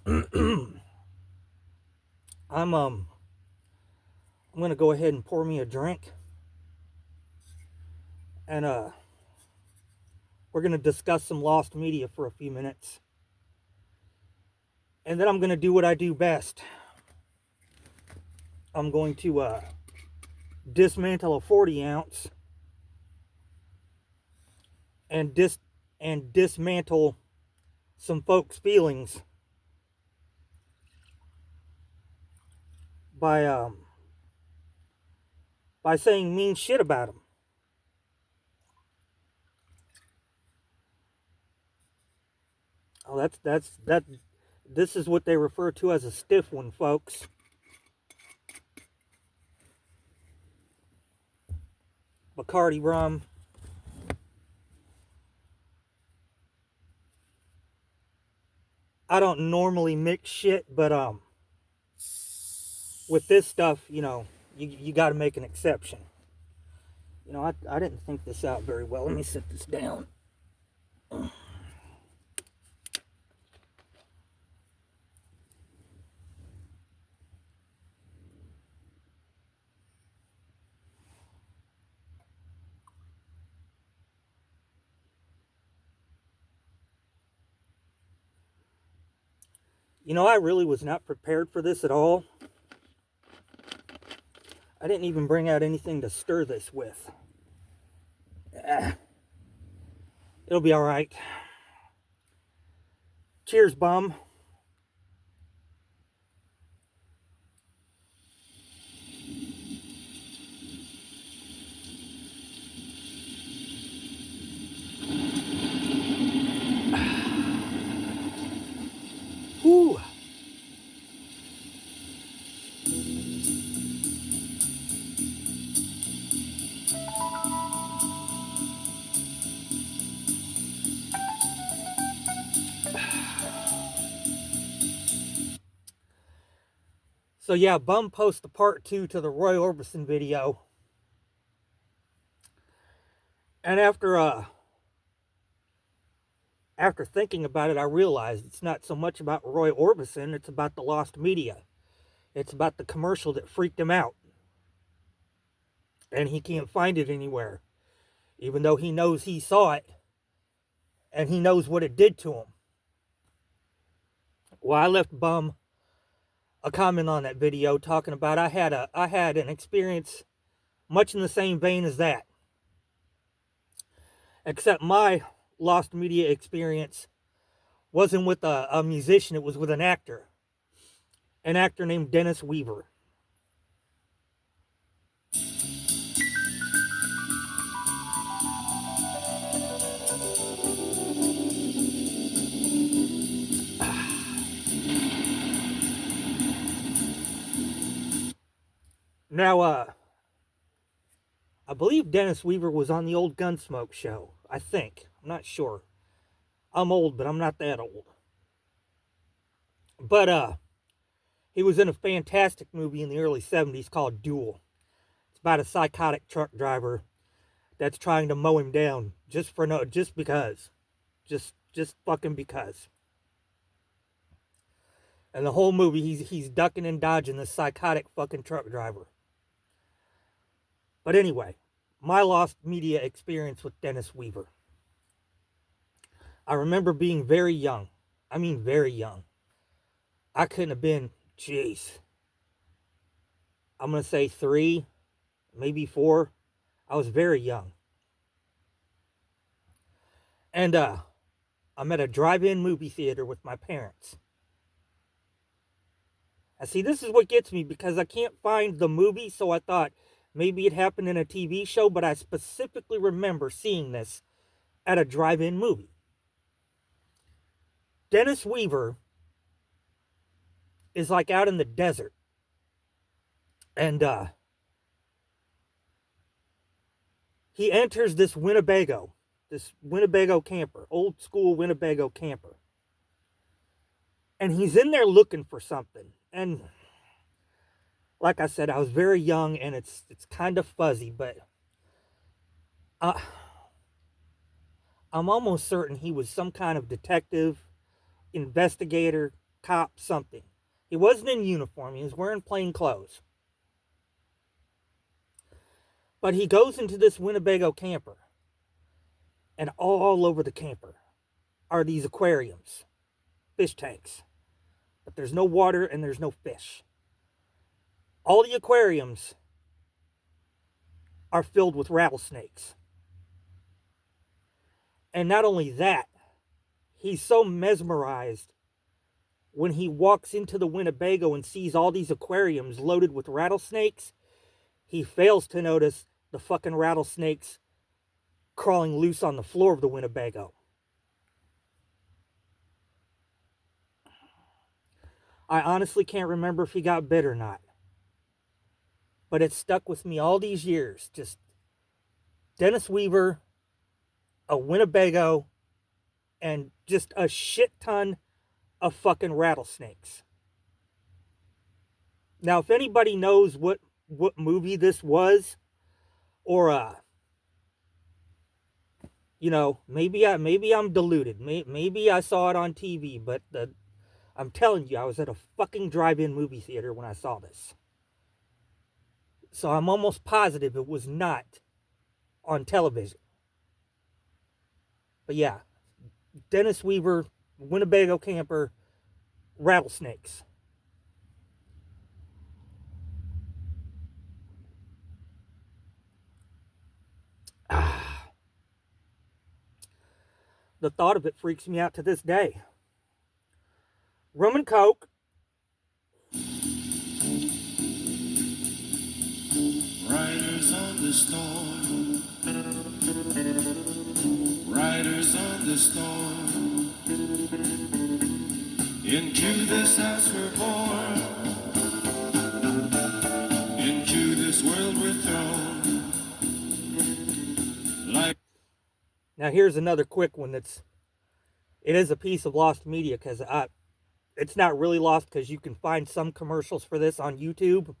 I'm um I'm gonna go ahead and pour me a drink, and we're gonna discuss some lost media for a few minutes, and then I'm gonna do what I do best. I'm going to dismantle a 40 ounce and dismantle some folks' feelings by by saying mean shit about them. Oh, that. This is what they refer to as a stiff one, folks. Bacardi rum. I don't normally mix shit, but with this stuff, you got to make an exception. I didn't think this out very well. Let me sit this down. I really was not prepared for this at all. I didn't even bring out anything to stir this with. It'll be all right. Cheers, bum. Whew. So yeah, bum post the part 2 to the Roy Orbison video. And after thinking about it, I realized it's not so much about Roy Orbison, it's about the lost media. It's about the commercial that freaked him out. And he can't find it anywhere, even though he knows he saw it and he knows what it did to him. Well, I left Bum a comment on that video talking about I had an experience much in the same vein as that. Except my lost media experience wasn't with a musician, it was with an actor. An actor named Dennis Weaver. Now, I believe Dennis Weaver was on the old Gunsmoke show. I think. I'm not sure. I'm old, but I'm not that old. But he was in a fantastic movie in the early 70s called Duel. It's about a psychotic truck driver that's trying to mow him down just because. Just fucking because. And the whole movie he's ducking and dodging this psychotic fucking truck driver. But anyway, my lost media experience with Dennis Weaver. I remember being very young. I mean, very young. I couldn't have been, jeez. I'm going to say 3, maybe 4. I was very young. And I'm at a drive-in movie theater with my parents. And see, this is what gets me because I can't find the movie, so I thought maybe it happened in a TV show, but I specifically remember seeing this at a drive-in movie. Dennis Weaver is like out in the desert. And he enters this Winnebago camper, old school Winnebago camper. And he's in there looking for something. And like I said, I was very young and it's kind of fuzzy, but I'm almost certain he was some kind of detective, investigator, cop, something. He wasn't in uniform. He was wearing plain clothes. But he goes into this Winnebago camper. And all over the camper are these aquariums, fish tanks. But there's no water and there's no fish. All the aquariums are filled with rattlesnakes. And not only that, he's so mesmerized when he walks into the Winnebago and sees all these aquariums loaded with rattlesnakes, he fails to notice the fucking rattlesnakes crawling loose on the floor of the Winnebago. I honestly can't remember if he got bit or not. But it stuck with me all these years. Just Dennis Weaver, a Winnebago, and just a shit ton of fucking rattlesnakes. Now, if anybody knows what movie this was, or maybe I'm deluded. Maybe I saw it on TV, but I'm telling you, I was at a fucking drive-in movie theater when I saw this. So I'm almost positive it was not on television. But yeah, Dennis Weaver, Winnebago camper, rattlesnakes. The thought of it freaks me out to this day. Rum and Coke. Riders on the storm. Riders on the storm. Into this house we're born. Into this world we're thrown. Like. Now here's another quick one it is a piece of lost media because it's not really lost because you can find some commercials for this on YouTube.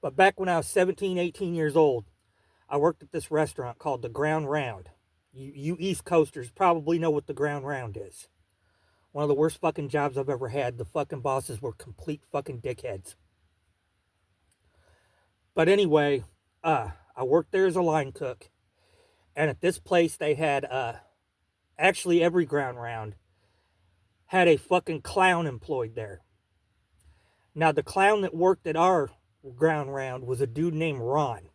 But back when I was 17, 18 years old, I worked at this restaurant called the Ground Round. You East Coasters probably know what the Ground Round is. One of the worst fucking jobs I've ever had. The fucking bosses were complete fucking dickheads. But anyway, I worked there as a line cook. And at this place, they had, actually every Ground Round had a fucking clown employed there. Now, the clown that worked at our Ground Round was a dude named Ron.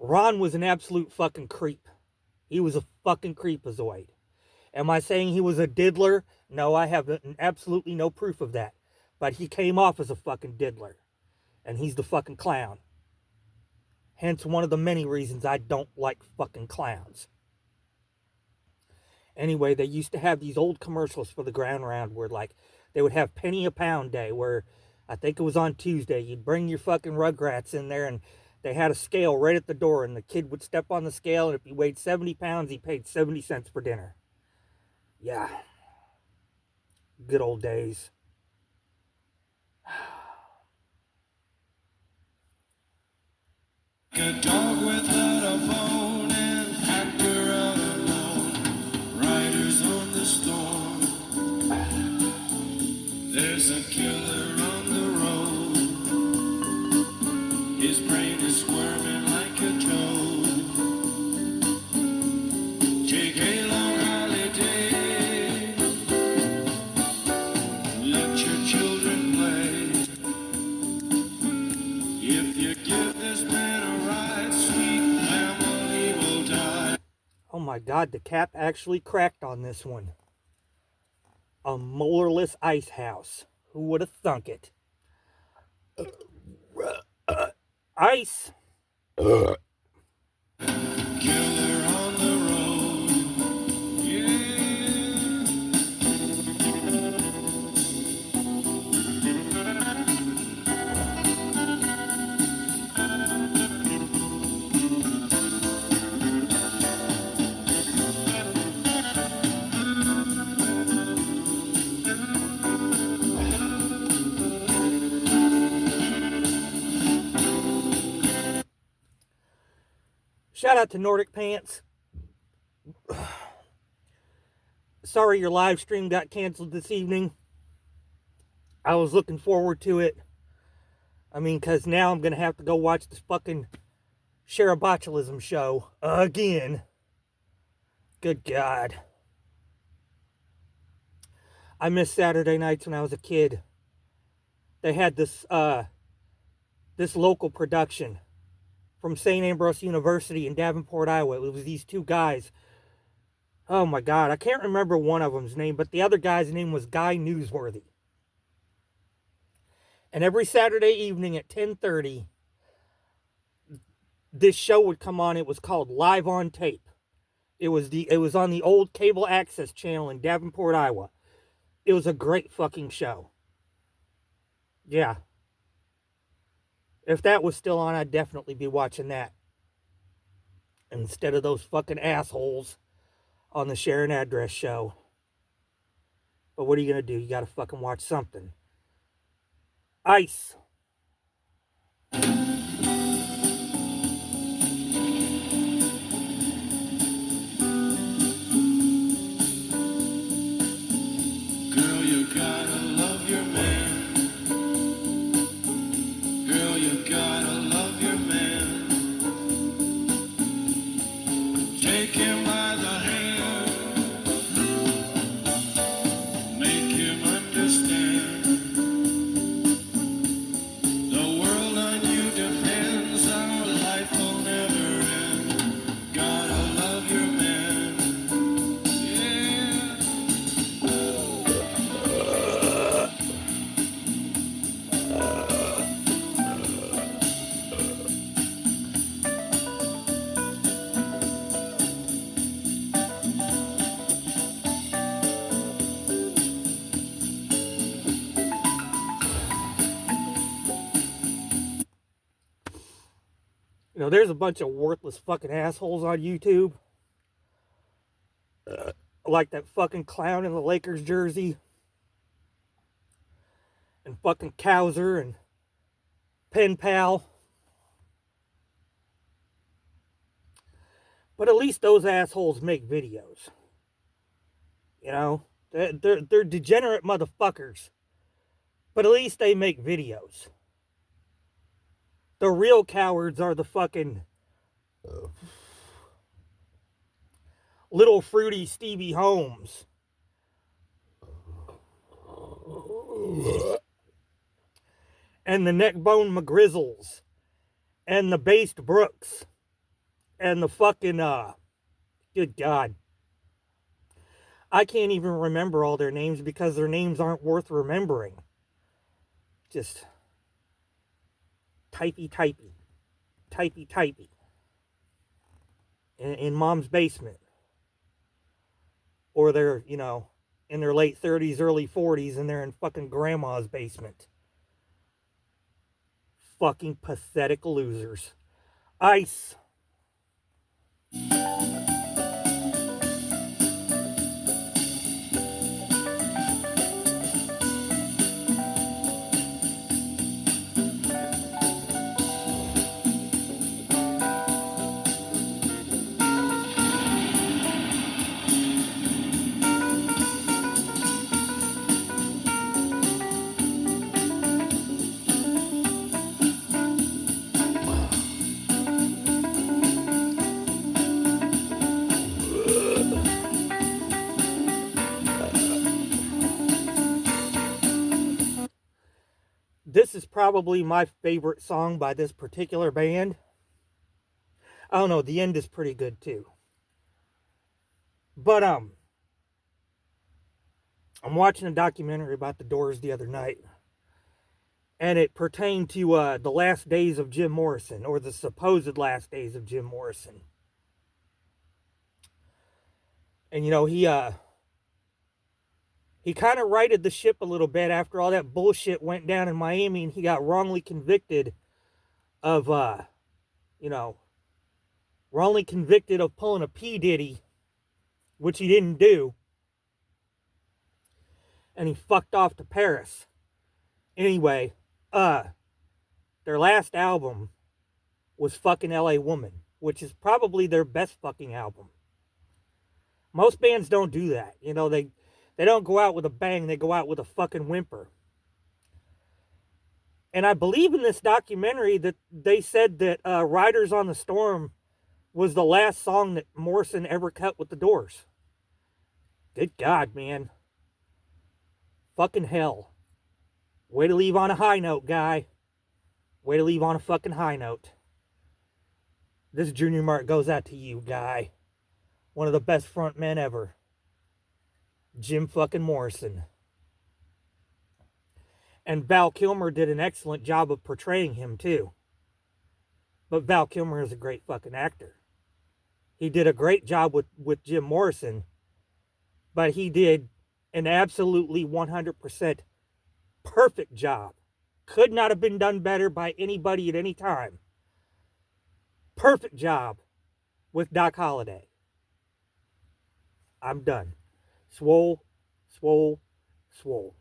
Ron was an absolute fucking creep. He was a fucking creepazoid. Am I saying he was a diddler? No, I have absolutely no proof of that. But he came off as a fucking diddler. And he's the fucking clown. Hence one of the many reasons I don't like fucking clowns. Anyway, they used to have these old commercials for the Ground Round where like they would have penny a pound day where I think it was on Tuesday. You'd bring your fucking Rugrats in there and they had a scale right at the door and the kid would step on the scale and if he weighed 70 pounds, he paid 70 cents for dinner. Yeah. Good old days. A dog without a bone and packed her out alone. Riders on the storm. There's a killer on the road. His brain is squirming like a toad. Take a long holiday. Let your children play. If you give this man a ride, sweet family will die. Oh my God, the cap actually cracked on this one. A molarless ice house. Who would have thunk it? Ice. Killer on the road. Yeah. Shout out to Nordic Pants. sorry your live stream got canceled this evening. I was looking forward to it. I mean, because now I'm going to have to go watch this fucking Sharabotulism show again. Good God. I missed Saturday nights when I was a kid. They had this local production from St. Ambrose University in Davenport, Iowa. It was these two guys. Oh my God, I can't remember one of them's name, but the other guy's name was Guy Newsworthy. And every Saturday evening at 10:30, this show would come on. It was called Live on Tape. It was on the old cable access channel in Davenport, Iowa. It was a great fucking show. Yeah. If that was still on, I'd definitely be watching that. Instead of those fucking assholes on the Share an Address show. But what are you going to do? You got to fucking watch something. Ice. Girl, you gotta love your man. Girl, you gotta love your man. Take him by the hand. Make him understand. The world on you depends. Our life will never end. Gotta love your man. Yeah. You know, there's a bunch of worthless fucking assholes on YouTube. Like that fucking clown in the Lakers jersey. And fucking Cowser and Pen Pal. But at least those assholes make videos. You know? They're degenerate motherfuckers. But at least they make videos. The real cowards are the fucking little fruity Stevie Holmes. And the neckbone McGrizzles. And the based Brooks. And the fucking, good God. I can't even remember all their names because their names aren't worth remembering. Just typey. In mom's basement. Or they're, you know, in their late 30s, early 40s, and they're in fucking grandma's basement. Fucking pathetic losers. Ice. This is probably my favorite song by this particular band. I don't know, the end is pretty good too. But I'm watching a documentary about the Doors the other night. And it pertained to the last days of Jim Morrison, or the supposed last days of Jim Morrison. And you know, he kind of righted the ship a little bit after all that bullshit went down in Miami, and he got wrongly convicted of, wrongly convicted of pulling a P. Diddy, which he didn't do. And he fucked off to Paris. Anyway, their last album was fucking L.A. Woman, which is probably their best fucking album. Most bands don't do that. You know, they don't go out with a bang, they go out with a fucking whimper. And I believe in this documentary that they said that Riders on the Storm was the last song that Morrison ever cut with the Doors. Good God, man. Fucking hell. Way to leave on a high note, guy. Way to leave on a fucking high note. This junior mark goes out to you, guy. One of the best front men ever. Jim fucking Morrison. And Val Kilmer did an excellent job of portraying him, too. But Val Kilmer is a great fucking actor. He did a great job with Jim Morrison, but he did an absolutely 100% perfect job. Could not have been done better by anybody at any time. Perfect job with Doc Holliday. I'm done. Swole, swole, swole.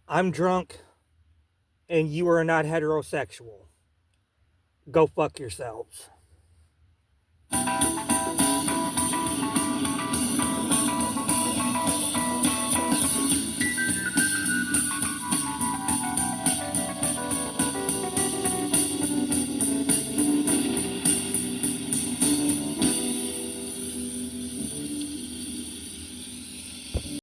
I'm drunk and you are not heterosexual. Go fuck yourselves.